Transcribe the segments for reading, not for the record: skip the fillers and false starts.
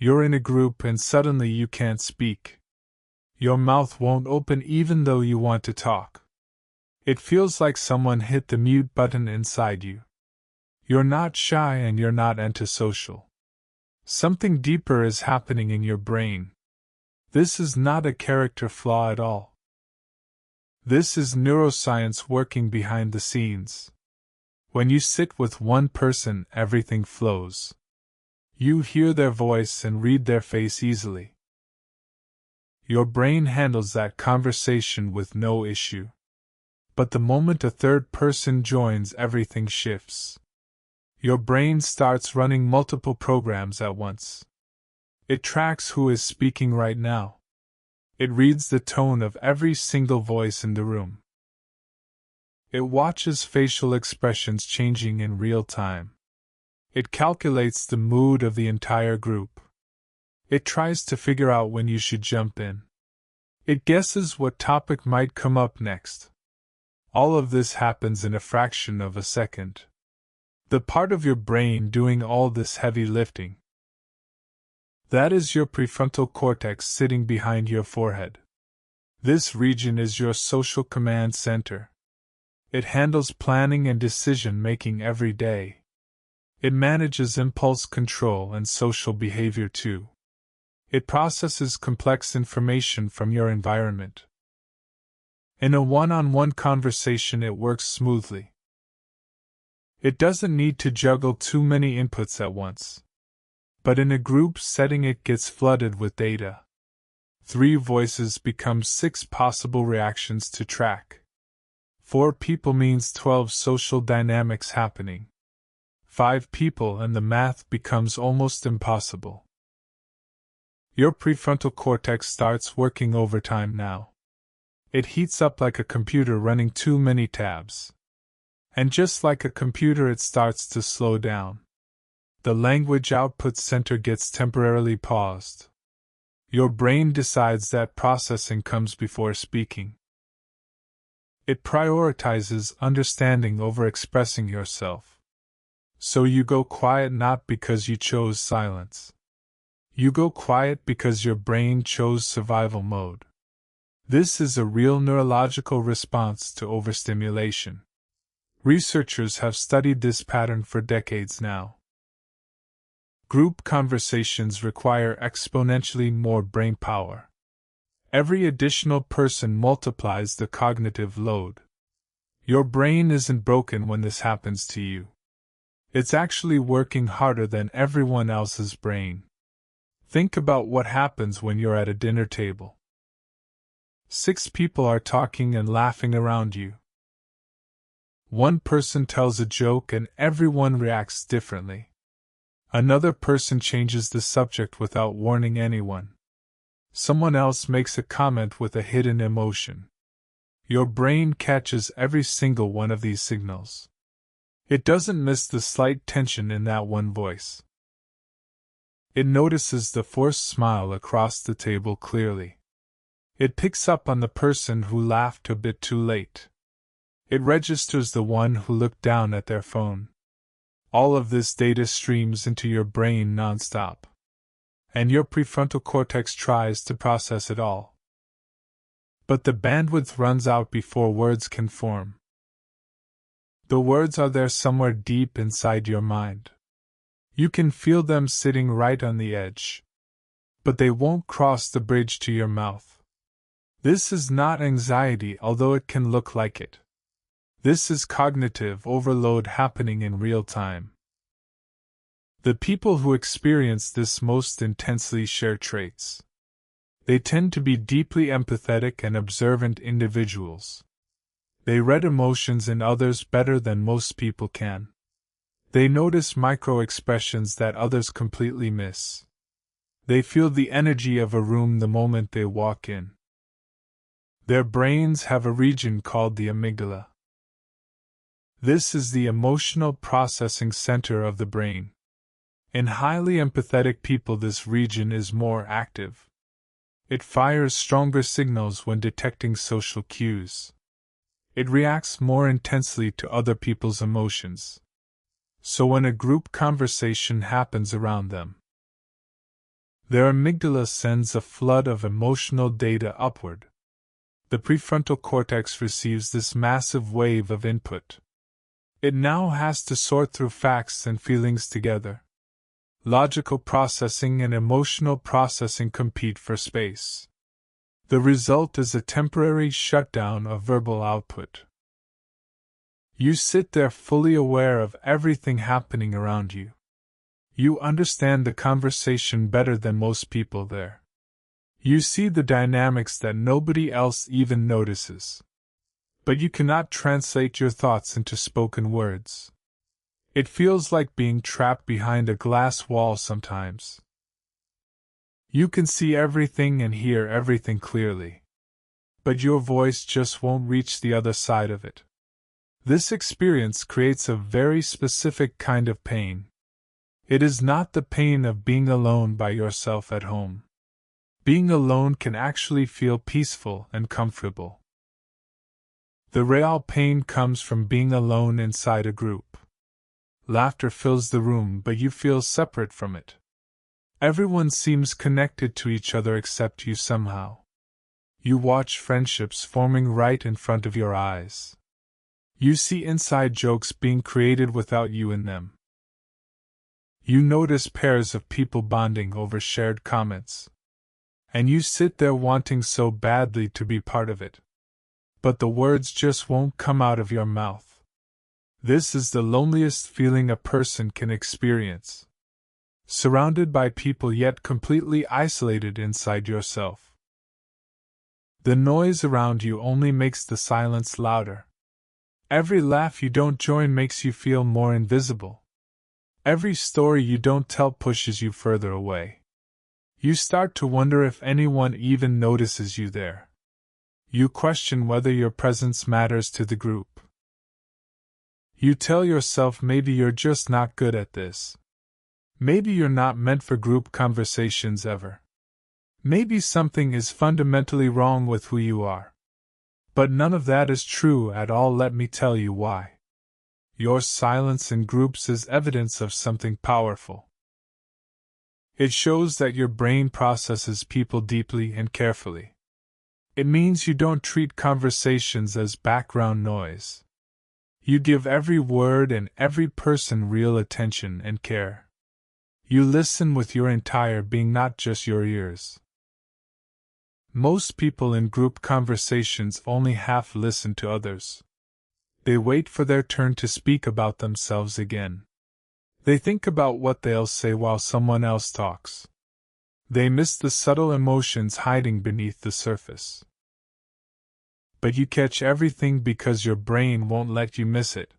You're in a group and suddenly you can't speak. Your mouth won't open even though you want to talk. It feels like someone hit the mute button inside you. You're not shy and you're not antisocial. Something deeper is happening in your brain. This is not a character flaw at all. This is neuroscience working behind the scenes. When you sit with one person, everything flows. You hear their voice and read their face easily. Your brain handles that conversation with no issue. But the moment a third person joins, everything shifts. Your brain starts running multiple programs at once. It tracks who is speaking right now. It reads the tone of every single voice in the room. It watches facial expressions changing in real time. It calculates the mood of the entire group. It tries to figure out when you should jump in. It guesses what topic might come up next. All of this happens in a fraction of a second. The part of your brain doing all this heavy lifting. That is your prefrontal cortex sitting behind your forehead. This region is your social command center. It handles planning and decision-making every day. It manages impulse control and social behavior too. It processes complex information from your environment. In a one-on-one conversation, it works smoothly. It doesn't need to juggle too many inputs at once. But in a group setting, it gets flooded with data. 3 voices become 6 possible reactions to track. 4 people means 12 social dynamics happening. 5 people and the math becomes almost impossible. Your prefrontal cortex starts working overtime now. It heats up like a computer running too many tabs. And just like a computer, it starts to slow down. The language output center gets temporarily paused. Your brain decides that processing comes before speaking. It prioritizes understanding over expressing yourself. So you go quiet not because you chose silence. You go quiet because your brain chose survival mode. This is a real neurological response to overstimulation. Researchers have studied this pattern for decades now. Group conversations require exponentially more brain power. Every additional person multiplies the cognitive load. Your brain isn't broken when this happens to you. It's actually working harder than everyone else's brain. Think about what happens when you're at a dinner table. 6 people are talking and laughing around you. One person tells a joke and everyone reacts differently. Another person changes the subject without warning anyone. Someone else makes a comment with a hidden emotion. Your brain catches every single one of these signals. It doesn't miss the slight tension in that one voice. It notices the forced smile across the table clearly. It picks up on the person who laughed a bit too late. It registers the one who looked down at their phone. All of this data streams into your brain nonstop. And your prefrontal cortex tries to process it all. But the bandwidth runs out before words can form. The words are there somewhere deep inside your mind. You can feel them sitting right on the edge. But they won't cross the bridge to your mouth. This is not anxiety, although it can look like it. This is cognitive overload happening in real time. The people who experience this most intensely share traits. They tend to be deeply empathetic and observant individuals. They read emotions in others better than most people can. They notice micro-expressions that others completely miss. They feel the energy of a room the moment they walk in. Their brains have a region called the amygdala. This is the emotional processing center of the brain. In highly empathetic people, this region is more active. It fires stronger signals when detecting social cues. It reacts more intensely to other people's emotions. So when a group conversation happens around them, Their amygdala sends a flood of emotional data upward. The prefrontal cortex receives this massive wave of input. It now has to sort through facts and feelings together. Logical processing and emotional processing compete for space. The result is a temporary shutdown of verbal output. You sit there fully aware of everything happening around you. You understand the conversation better than most people there. You see the dynamics that nobody else even notices. But you cannot translate your thoughts into spoken words. It feels like being trapped behind a glass wall sometimes. You can see everything and hear everything clearly. But your voice just won't reach the other side of it. This experience creates a very specific kind of pain. It is not the pain of being alone by yourself at home. Being alone can actually feel peaceful and comfortable. The real pain comes from being alone inside a group. Laughter fills the room, but you feel separate from it. Everyone seems connected to each other except you somehow. You watch friendships forming right in front of your eyes. You see inside jokes being created without you in them. You notice pairs of people bonding over shared comments. And you sit there wanting so badly to be part of it. But the words just won't come out of your mouth. This is the loneliest feeling a person can experience. Surrounded by people yet completely isolated inside yourself. The noise around you only makes the silence louder. Every laugh you don't join makes you feel more invisible. Every story you don't tell pushes you further away. You start to wonder if anyone even notices you there. You question whether your presence matters to the group. You tell yourself maybe you're just not good at this. Maybe you're not meant for group conversations ever. Maybe something is fundamentally wrong with who you are. But none of that is true at all. Let me tell you why. Your silence in groups is evidence of something powerful. It shows that your brain processes people deeply and carefully. It means you don't treat conversations as background noise. You give every word and every person real attention and care. You listen with your entire being, not just your ears. Most people in group conversations only half listen to others. They wait for their turn to speak about themselves again. They think about what they'll say while someone else talks. They miss the subtle emotions hiding beneath the surface. But you catch everything because your brain won't let you miss it.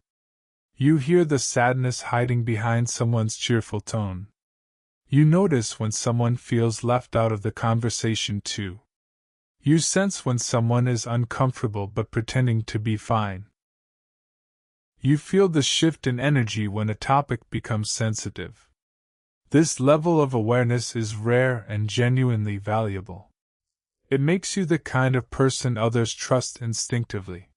You hear the sadness hiding behind someone's cheerful tone. You notice when someone feels left out of the conversation too. You sense when someone is uncomfortable but pretending to be fine. You feel the shift in energy when a topic becomes sensitive. This level of awareness is rare and genuinely valuable. It makes you the kind of person others trust instinctively.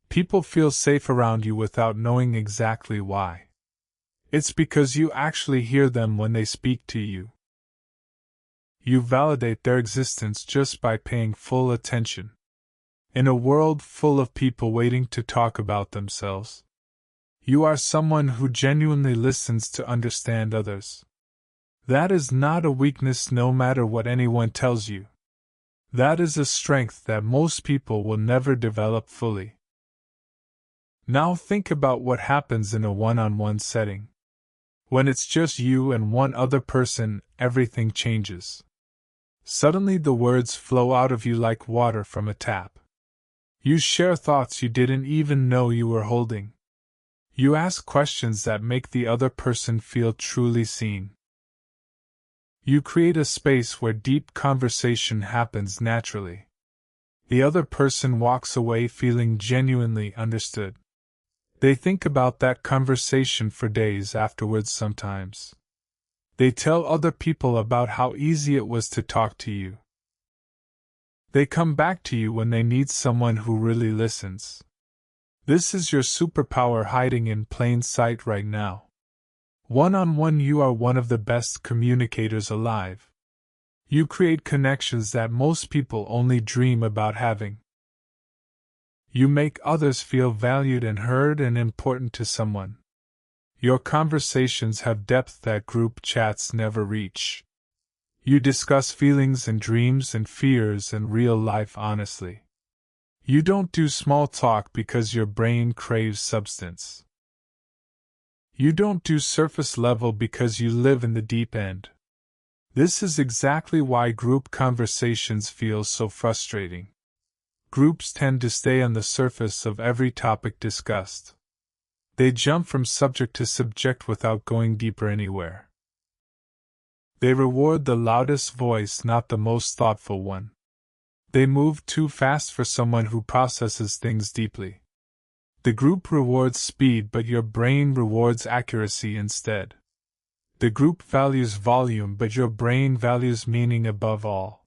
People feel safe around you without knowing exactly why. It's because you actually hear them when they speak to you. You validate their existence just by paying full attention. In a world full of people waiting to talk about themselves, you are someone who genuinely listens to understand others. That is not a weakness no matter what anyone tells you. That is a strength that most people will never develop fully. Now think about what happens in a one-on-one setting. When it's just you and one other person, everything changes. Suddenly the words flow out of you like water from a tap. You share thoughts you didn't even know you were holding. You ask questions that make the other person feel truly seen. You create a space where deep conversation happens naturally. The other person walks away feeling genuinely understood. They think about that conversation for days afterwards sometimes. They tell other people about how easy it was to talk to you. They come back to you when they need someone who really listens. This is your superpower hiding in plain sight right now. One-on-one, you are one of the best communicators alive. You create connections that most people only dream about having. You make others feel valued and heard and important to someone. Your conversations have depth that group chats never reach. You discuss feelings and dreams and fears and real life honestly. You don't do small talk because your brain craves substance. You don't do surface level because you live in the deep end. This is exactly why group conversations feel so frustrating. Groups tend to stay on the surface of every topic discussed. They jump from subject to subject without going deeper anywhere. They reward the loudest voice, not the most thoughtful one. They move too fast for someone who processes things deeply. The group rewards speed, but your brain rewards accuracy instead. The group values volume, but your brain values meaning above all.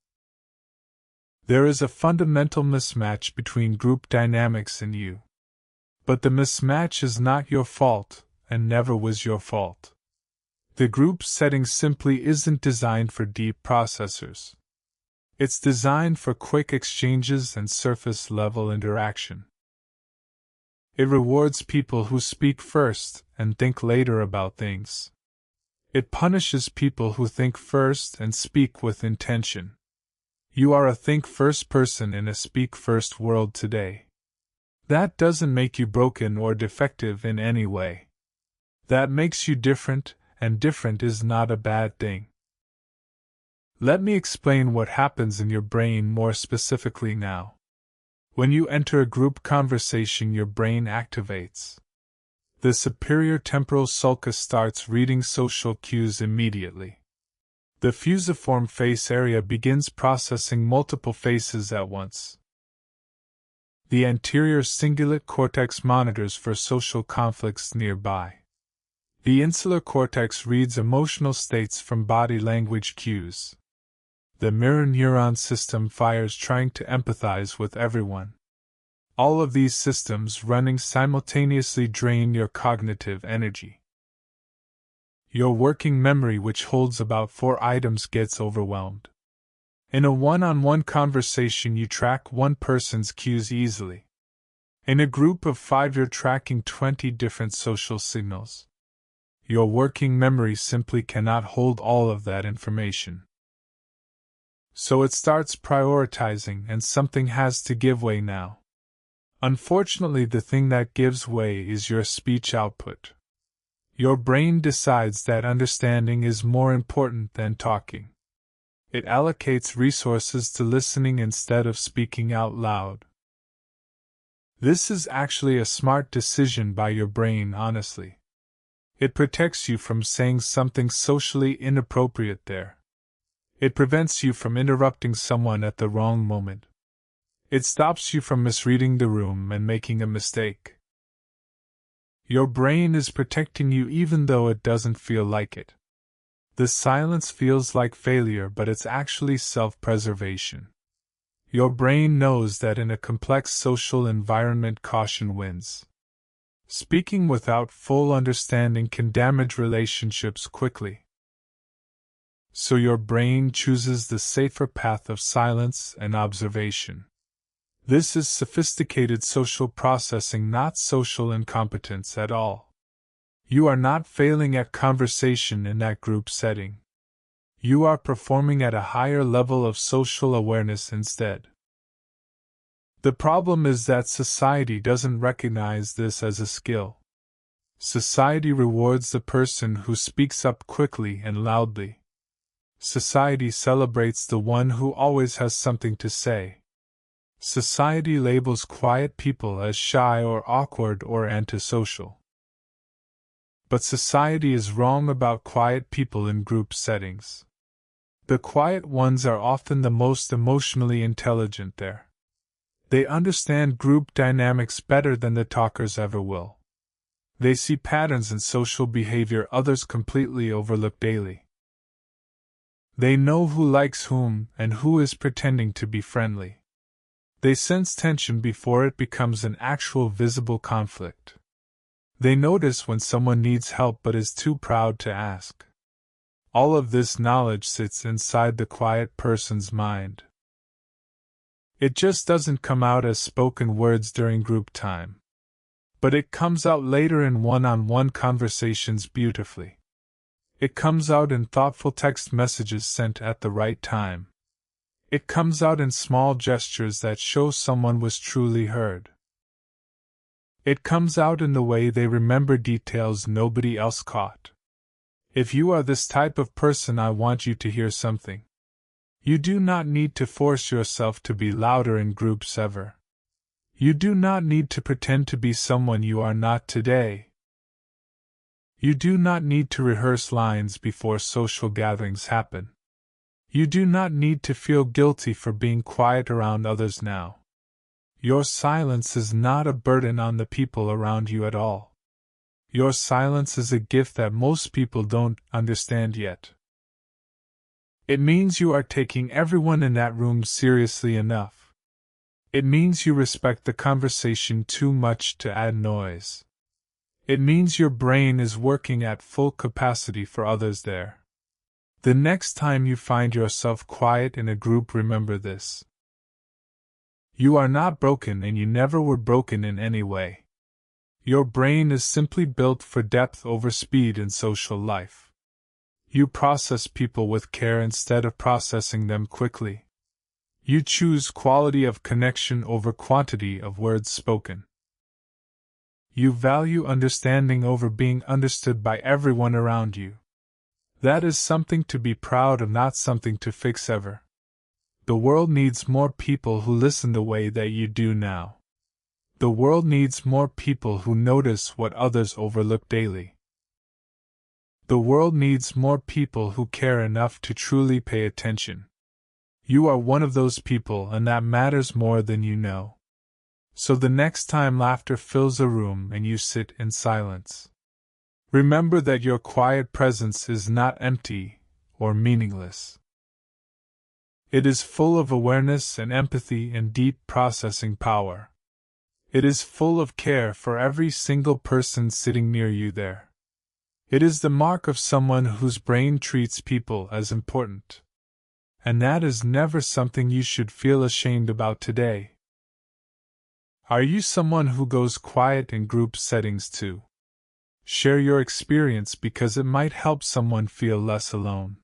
There is a fundamental mismatch between group dynamics and you. But the mismatch is not your fault, and never was your fault. The group setting simply isn't designed for deep processors. It's designed for quick exchanges and surface-level interaction. It rewards people who speak first and think later about things. It punishes people who think first and speak with intention. You are a think-first person in a speak-first world today. That doesn't make you broken or defective in any way. That makes you different, and different is not a bad thing. Let me explain what happens in your brain more specifically now. When you enter a group conversation, your brain activates. The superior temporal sulcus starts reading social cues immediately. The fusiform face area begins processing multiple faces at once. The anterior cingulate cortex monitors for social conflicts nearby. The insular cortex reads emotional states from body language cues. The mirror neuron system fires trying to empathize with everyone. All of these systems running simultaneously drain your cognitive energy. Your working memory, which holds about 4 items, gets overwhelmed. In a one-on-one conversation, you track one person's cues easily. In a group of 5, you're tracking 20 different social signals. Your working memory simply cannot hold all of that information. So it starts prioritizing, and something has to give way now. Unfortunately, the thing that gives way is your speech output. Your brain decides that understanding is more important than talking. It allocates resources to listening instead of speaking out loud. This is actually a smart decision by your brain, honestly. It protects you from saying something socially inappropriate there. It prevents you from interrupting someone at the wrong moment. It stops you from misreading the room and making a mistake. Your brain is protecting you even though it doesn't feel like it. The silence feels like failure, but it's actually self-preservation. Your brain knows that in a complex social environment, caution wins. Speaking without full understanding can damage relationships quickly. So your brain chooses the safer path of silence and observation. This is sophisticated social processing, not social incompetence at all. You are not failing at conversation in that group setting. You are performing at a higher level of social awareness instead. The problem is that society doesn't recognize this as a skill. Society rewards the person who speaks up quickly and loudly. Society celebrates the one who always has something to say. Society labels quiet people as shy or awkward or antisocial. But society is wrong about quiet people in group settings. The quiet ones are often the most emotionally intelligent there. They understand group dynamics better than the talkers ever will. They see patterns in social behavior others completely overlook daily. They know who likes whom and who is pretending to be friendly. They sense tension before it becomes an actual visible conflict. They notice when someone needs help but is too proud to ask. All of this knowledge sits inside the quiet person's mind. It just doesn't come out as spoken words during group time. But it comes out later in one-on-one conversations beautifully. It comes out in thoughtful text messages sent at the right time. It comes out in small gestures that show someone was truly heard. It comes out in the way they remember details nobody else caught. If you are this type of person, I want you to hear something. You do not need to force yourself to be louder in groups ever. You do not need to pretend to be someone you are not today. You do not need to rehearse lines before social gatherings happen. You do not need to feel guilty for being quiet around others now. Your silence is not a burden on the people around you at all. Your silence is a gift that most people don't understand yet. It means you are taking everyone in that room seriously enough. It means you respect the conversation too much to add noise. It means your brain is working at full capacity for others there. The next time you find yourself quiet in a group, remember this. You are not broken, and you never were broken in any way. Your brain is simply built for depth over speed in social life. You process people with care instead of processing them quickly. You choose quality of connection over quantity of words spoken. You value understanding over being understood by everyone around you. That is something to be proud of, not something to fix ever. The world needs more people who listen the way that you do now. The world needs more people who notice what others overlook daily. The world needs more people who care enough to truly pay attention. You are one of those people, and that matters more than you know. So the next time laughter fills a room and you sit in silence, remember that your quiet presence is not empty or meaningless. It is full of awareness and empathy and deep processing power. It is full of care for every single person sitting near you there. It is the mark of someone whose brain treats people as important. And that is never something you should feel ashamed about today. Are you someone who goes quiet in group settings too? Share your experience, because it might help someone feel less alone.